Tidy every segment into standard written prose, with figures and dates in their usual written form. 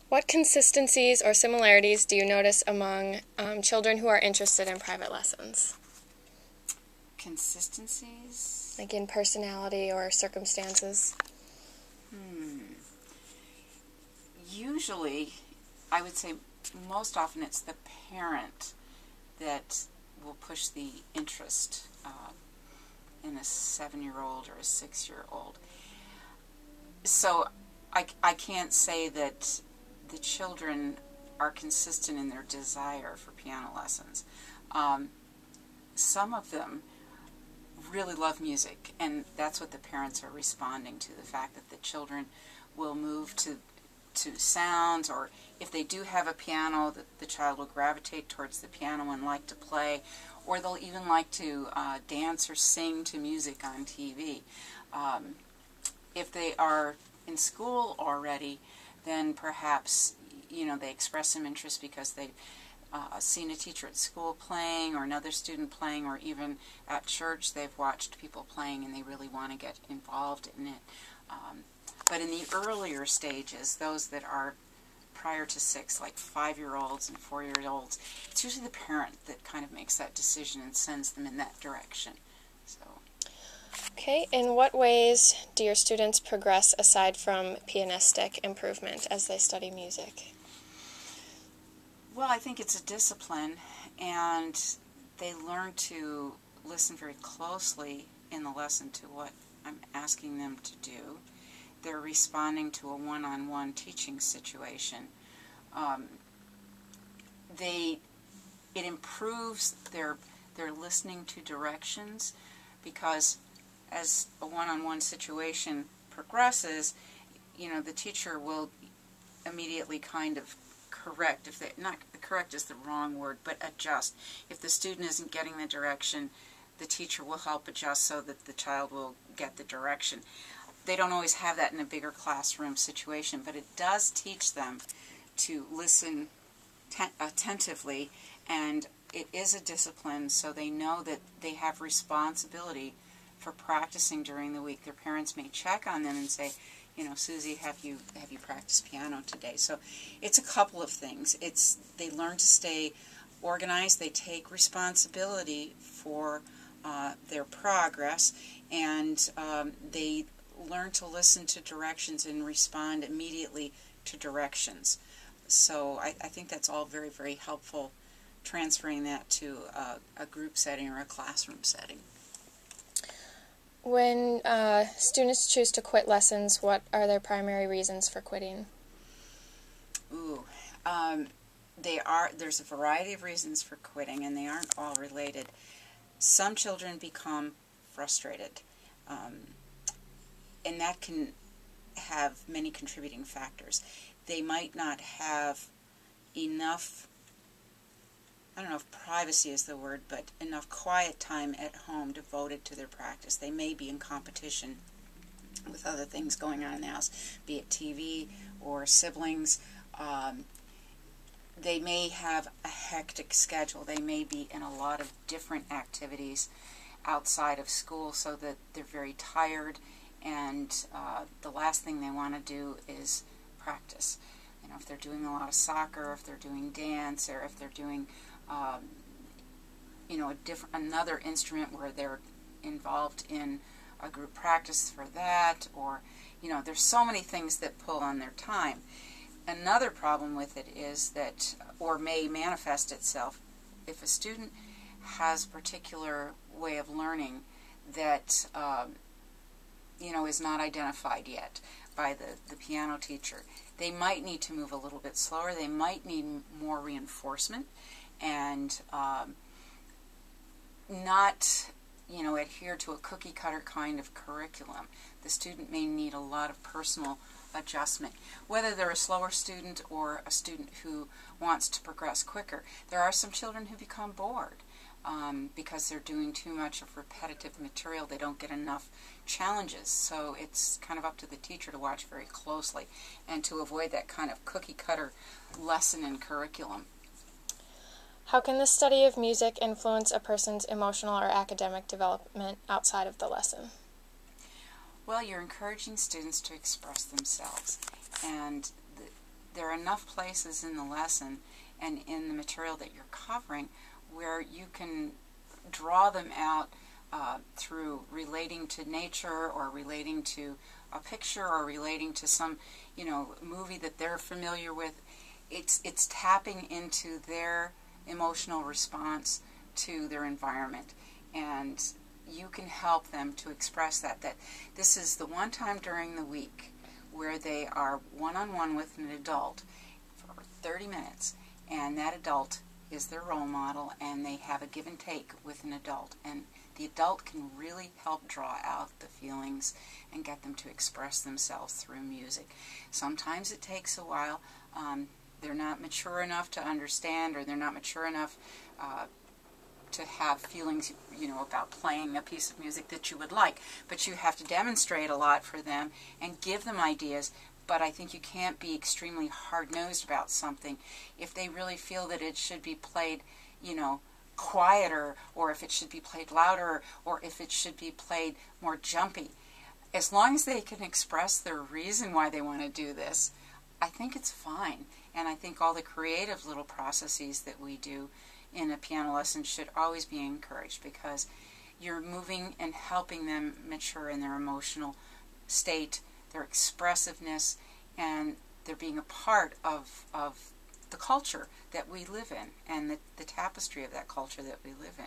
What consistencies or similarities do you notice among children who are interested in private lessons? Consistencies? Like in personality or circumstances? Usually, I would say most often it's the parent that will push the interest in a 7-year-old or a 6-year-old. So I can't say that the children are consistent in their desire for piano lessons. Some of them really love music, and that's what the parents are responding to, the fact that the children will move to sounds, or if they do have a piano, the child will gravitate towards the piano and like to play, or they'll even like to dance or sing to music on TV. If they are in school already, then perhaps they express some interest because they've seen a teacher at school playing or another student playing, or even at church they've watched people playing and they really want to get involved in it. But in the earlier stages, those that are prior to 6, like 5-year-olds and 4-year-olds, it's usually the parent that kind of makes that decision and sends them in that direction. So. Okay, in what ways do your students progress aside from pianistic improvement as they study music? Well, I think it's a discipline, and they learn to listen very closely in the lesson to what I'm asking them to do. They're responding to a one-on-one teaching situation. It improves their listening to directions, because as a one-on-one situation progresses, the teacher will immediately kind of correct, not correct is the wrong word, but adjust. If the student isn't getting the direction, the teacher will help adjust so that the child will get the direction. They don't always have that in a bigger classroom situation, but it does teach them to listen attentively, and it is a discipline, so they know that they have responsibility for practicing during the week. Their parents may check on them and say, Susie, have you practiced piano today? So it's a couple of things. They learn to stay organized, they take responsibility for their progress, and they learn to listen to directions and respond immediately to directions. So I think that's all very, very helpful, transferring that to a group setting or a classroom setting. When students choose to quit lessons, what are their primary reasons for quitting? There's a variety of reasons for quitting, and they aren't all related. Some children become frustrated, and that can have many contributing factors. They might not have enough, I don't know if privacy is the word, but enough quiet time at home devoted to their practice. They may be in competition with other things going on in the house, be it TV or siblings. They may have a hectic schedule. They may be in a lot of different activities outside of school, so that they're very tired, and the last thing they want to do is practice. If they're doing a lot of soccer, if they're doing dance, or if they're doing another instrument where they're involved in a group practice for that, or there's so many things that pull on their time. Another problem with it is that, or may manifest itself, if a student has a particular way of learning that is not identified yet by the piano teacher, they might need to move a little bit slower. They might need more reinforcement, and not adhere to a cookie cutter kind of curriculum. The student may need a lot of personal adjustment, whether they're a slower student or a student who wants to progress quicker. There are some children who become bored because they're doing too much of repetitive material. They don't get enough challenges, so it's kind of up to the teacher to watch very closely and to avoid that kind of cookie cutter lesson and curriculum. How can the study of music influence a person's emotional or academic development outside of the lesson? Well, you're encouraging students to express themselves, and there are enough places in the lesson and in the material that you're covering where you can draw them out through relating to nature or relating to a picture or relating to some, movie that they're familiar with. It's tapping into their emotional response to their environment, and you can help them to express that this is the one time during the week where they are one-on-one with an adult for 30 minutes, and that adult is their role model, and they have a give and take with an adult, and the adult can really help draw out the feelings and get them to express themselves through music. Sometimes it takes a while. They're not mature enough to understand, or they're not mature enough to have feelings, about playing a piece of music that you would like. But you have to demonstrate a lot for them and give them ideas. But I think you can't be extremely hard-nosed about something if they really feel that it should be played, quieter, or if it should be played louder, or if it should be played more jumpy. As long as they can express their reason why they want to do this, I think it's fine. And I think all the creative little processes that we do in a piano lesson should always be encouraged, because you're moving and helping them mature in their emotional state, their expressiveness, and they're being a part of the culture that we live in, and the tapestry of that culture that we live in.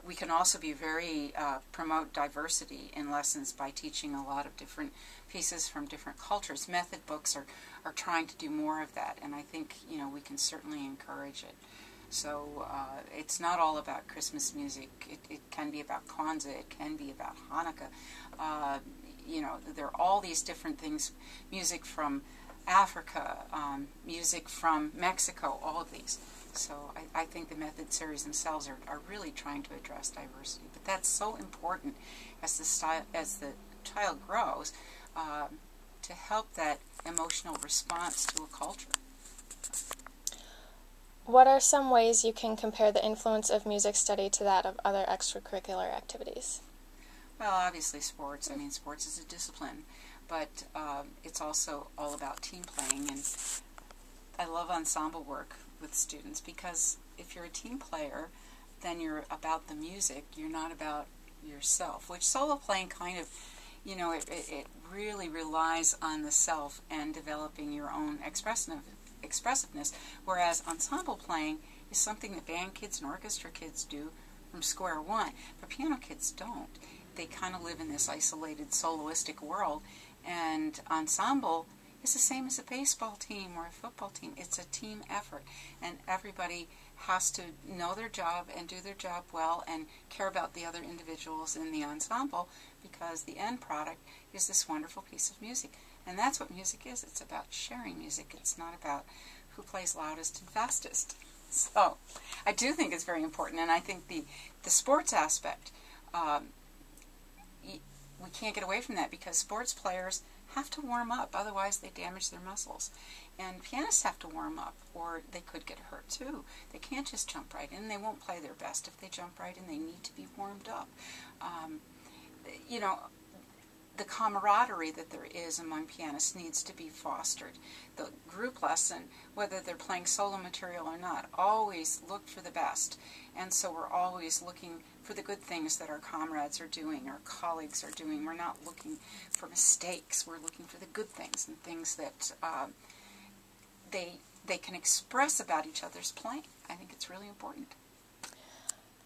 We can also be very promote diversity in lessons by teaching a lot of different pieces from different cultures. Method books are trying to do more of that, and I think we can certainly encourage it. So it's not all about Christmas music. It can be about Kwanzaa. It can be about Hanukkah. There are all these different things. Music from Africa, music from Mexico, all of these. So I think the method series themselves are really trying to address diversity. But that's so important as the child grows to help that emotional response to a culture. What are some ways you can compare the influence of music study to that of other extracurricular activities? Well, obviously sports. I mean, sports is a discipline, but it's also all about team playing. And I love ensemble work with students, because if you're a team player, then you're about the music. You're not about yourself, which solo playing kind of, it really relies on the self and developing your own expressiveness, whereas ensemble playing is something that band kids and orchestra kids do from square one, but piano kids don't. They kind of live in this isolated soloistic world, and ensemble is the same as a baseball team or a football team. It's a team effort, and everybody has to know their job and do their job well and care about the other individuals in the ensemble, because the end product is this wonderful piece of music. And that's what music is. It's about sharing music. It's not about who plays loudest and fastest. So I do think it's very important, and I think the sports aspect, we can't get away from that, because sports players have to warm up, otherwise they damage their muscles. And pianists have to warm up, or they could get hurt too. They can't just jump right in. They won't play their best if they jump right in. They need to be warmed up. The camaraderie that there is among pianists needs to be fostered. The group lesson, whether they're playing solo material or not, always look for the best. And so we're always looking for the good things that our comrades are doing, our colleagues are doing. We're not looking for mistakes. We're looking for the good things, and things that they can express about each other's playing. I think it's really important.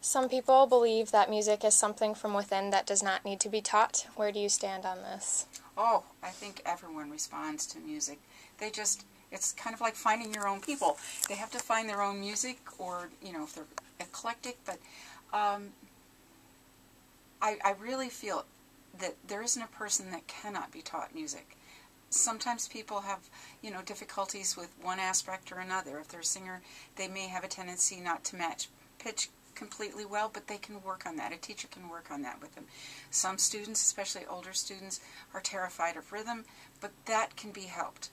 Some people believe that music is something from within that does not need to be taught. Where do you stand on this? Oh, I think everyone responds to music. It's kind of like finding your own people. They have to find their own music, or, if they're eclectic, but I really feel that there isn't a person that cannot be taught music. Sometimes people have, difficulties with one aspect or another. If they're a singer, they may have a tendency not to match pitch completely well, but they can work on that. A teacher can work on that with them. Some students, especially older students, are terrified of rhythm, but that can be helped.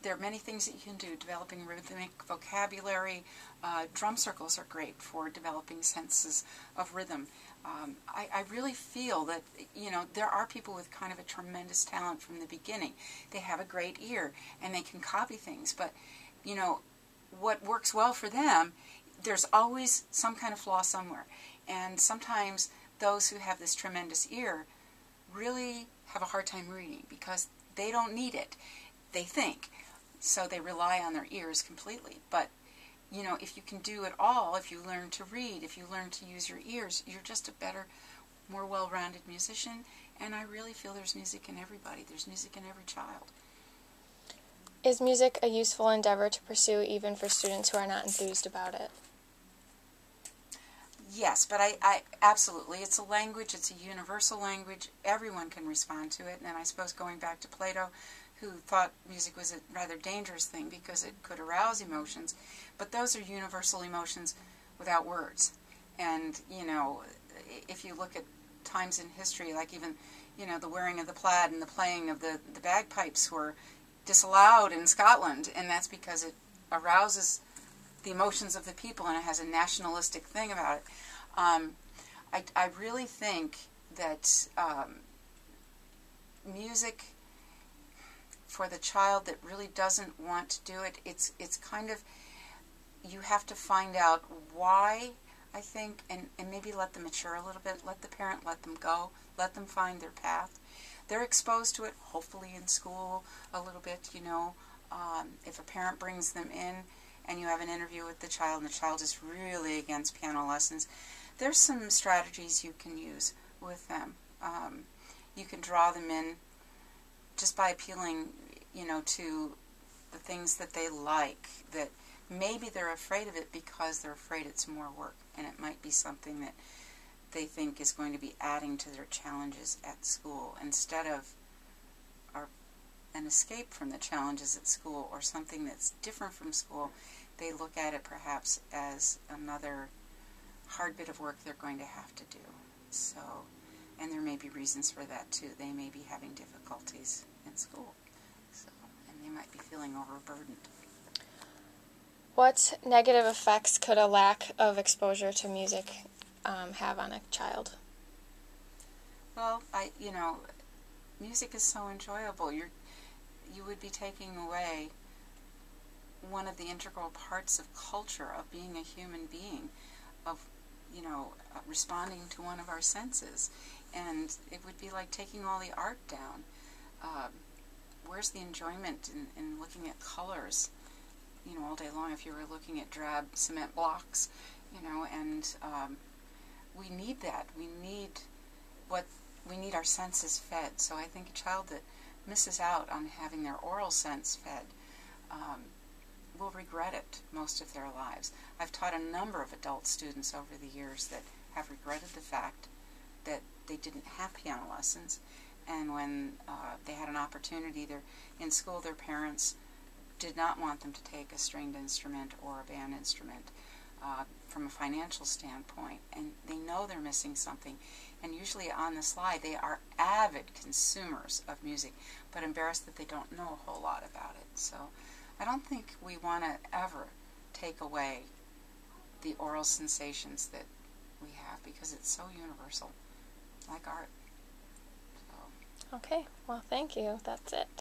There are many things that you can do, developing rhythmic vocabulary. Drum circles are great for developing senses of rhythm. I really feel that, there are people with kind of a tremendous talent from the beginning. They have a great ear, and they can copy things, but, what works well for them, there's always some kind of flaw somewhere. And sometimes those who have this tremendous ear really have a hard time reading because they don't need it, they think. So they rely on their ears completely. But, if you can do it all, if you learn to read, if you learn to use your ears, you're just a better, more well-rounded musician. And I really feel there's music in everybody. There's music in every child. Is music a useful endeavor to pursue even for students who are not enthused about it? Yes, but I absolutely. It's a language. It's a universal language. Everyone can respond to it. And I suppose going back to Plato, who thought music was a rather dangerous thing because it could arouse emotions. But those are universal emotions without words. And, if you look at times in history, like even, the wearing of the plaid and the playing of the bagpipes were disallowed in Scotland. And that's because it arouses the emotions of the people, and it has a nationalistic thing about it. I really think that music, for the child that really doesn't want to do it, it's kind of, you have to find out why, I think, and maybe let them mature a little bit, let the parent let them go, let them find their path. They're exposed to it, hopefully in school a little bit, if a parent brings them in, and you have an interview with the child, and the child is really against piano lessons, there's some strategies you can use with them. You can draw them in just by appealing, to the things that they like, that maybe they're afraid of it because they're afraid it's more work, and it might be something that they think is going to be adding to their challenges at school instead of an escape from the challenges at school or something that's different from school. They look at it perhaps as another hard bit of work they're going to have to do. So, and there may be reasons for that too. They may be having difficulties in school, and they might be feeling overburdened. What negative effects could a lack of exposure to music have on a child? Well, music is so enjoyable. You would be taking away one of the integral parts of culture, of being a human being, of, responding to one of our senses. And it would be like taking all the art down. Where's the enjoyment in looking at colors, all day long if you were looking at drab cement blocks, and we need that. We need our senses fed. So I think a child that misses out on having their oral sense fed will regret it most of their lives. I've taught a number of adult students over the years that have regretted the fact that they didn't have piano lessons, and when they had an opportunity in school, their parents did not want them to take a stringed instrument or a band instrument from a financial standpoint, and they know they're missing something. And usually on the slide, they are avid consumers of music, but embarrassed that they don't know a whole lot about it. So I don't think we want to ever take away the oral sensations that we have, because it's so universal, like art. So. Okay, well, thank you. That's it.